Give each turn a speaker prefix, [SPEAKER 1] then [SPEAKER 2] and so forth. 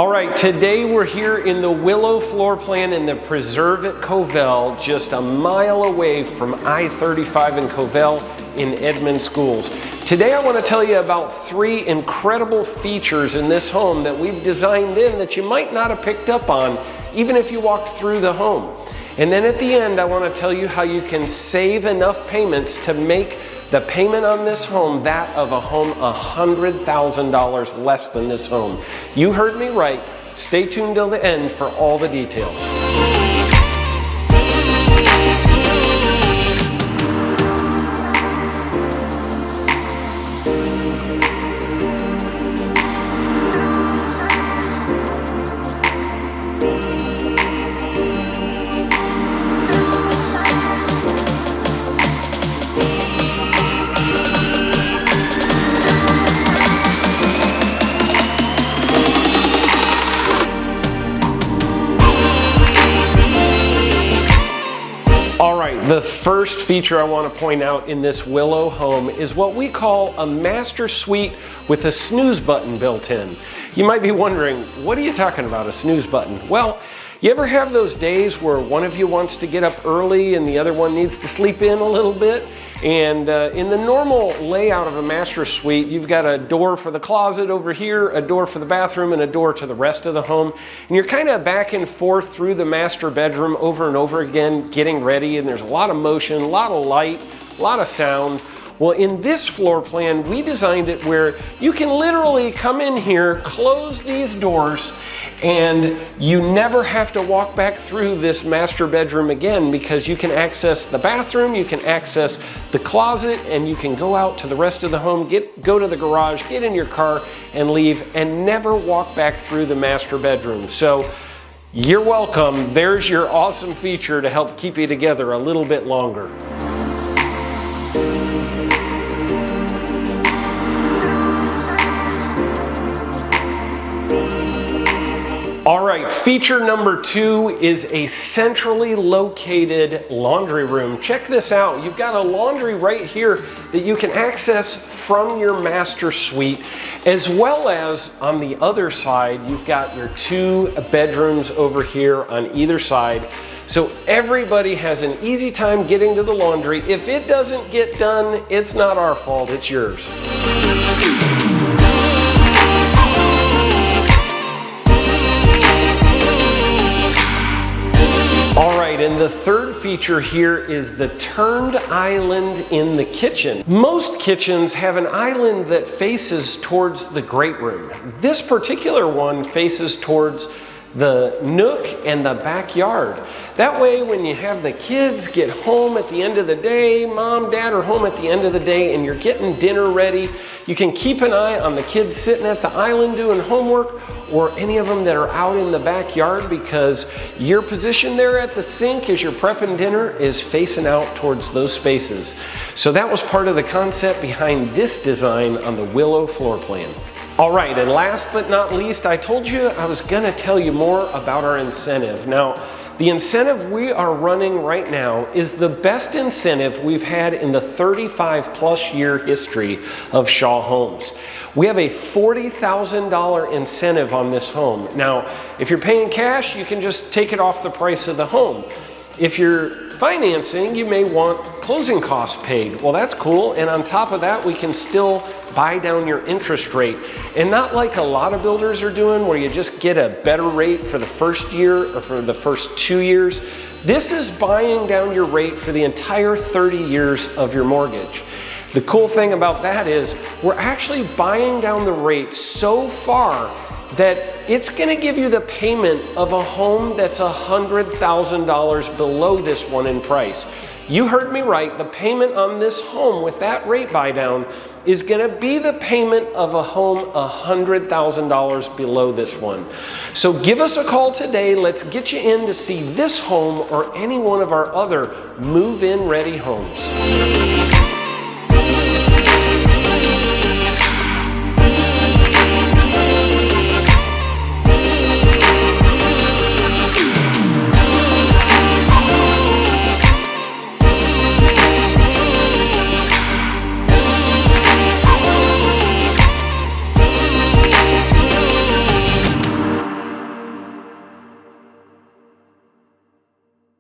[SPEAKER 1] All right, today we're here in the Willow floor plan in the Preserve at Covell, just a mile away from I-35 in Covell in Edmond Schools. Today I want to tell you about three incredible features in this home that we've designed in that you might not have picked up on even if you walked through the home. And then at the end I want to tell you how you can save enough payments to make the payment on this home that of a home $100,000 less than this home. You heard me right. Stay tuned till the end for all the details. The first feature I want to point out in this Willow home is what we call a master suite with a snooze button built in. You might be wondering, what are you talking about, a snooze button? Well, you ever have those days where one of you wants to get up early and the other one needs to sleep in a little bit? And in the normal layout of a master suite, you've got a door for the closet over here, a door for the bathroom, and a door to the rest of the home. And you're kind of back and forth through the master bedroom over and over again, getting ready, and there's a lot of motion, a lot of light, a lot of sound. Well, in this floor plan, we designed it where you can literally come in here, close these doors, and you never have to walk back through this master bedroom again because you can access the bathroom, you can access the closet, and you can go out to the rest of the home, go to the garage, get in your car, and leave, and never walk back through the master bedroom. So you're welcome. There's your awesome feature to help keep you together a little bit longer. All right, feature number two is a centrally located laundry room. Check this out. You've got a laundry right here that you can access from your master suite, as well as on the other side, you've got your two bedrooms over here on either side. So everybody has an easy time getting to the laundry. If it doesn't get done, it's not our fault, it's yours. All right, and the third feature here is the turned island in the kitchen. Most kitchens have an island that faces towards the great room. This particular one faces towards the nook and the backyard. That way, when you have the kids get home at the end of the day, mom, dad are home at the end of the day, and you're getting dinner ready, you can keep an eye on the kids sitting at the island doing homework, or any of them that are out in the backyard, because your position there at the sink as you're prepping dinner is facing out towards those spaces. So that was part of the concept behind this design on the Willow floor plan. All right, and last but not least, I told you I was gonna tell you more about our incentive. Now, the incentive we are running right now is the best incentive we've had in the 35+ year history of Shaw Homes. We have a $40,000 incentive on this home. Now, if you're paying cash, you can just take it off the price of the home. If you're financing, you may want closing costs paid. Well, that's cool, and on top of that, we can still buy down your interest rate. And not like a lot of builders are doing, where you just get a better rate for the first year or for the first 2 years. This is buying down your rate for the entire 30 years of your mortgage. The cool thing about that is we're actually buying down the rate so far that it's gonna give you the payment of a home that's $100,000 below this one in price. You heard me right, the payment on this home with that rate buy down is gonna be the payment of a home $100,000 below this one. So give us a call today, let's get you in to see this home or any one of our other move-in ready homes.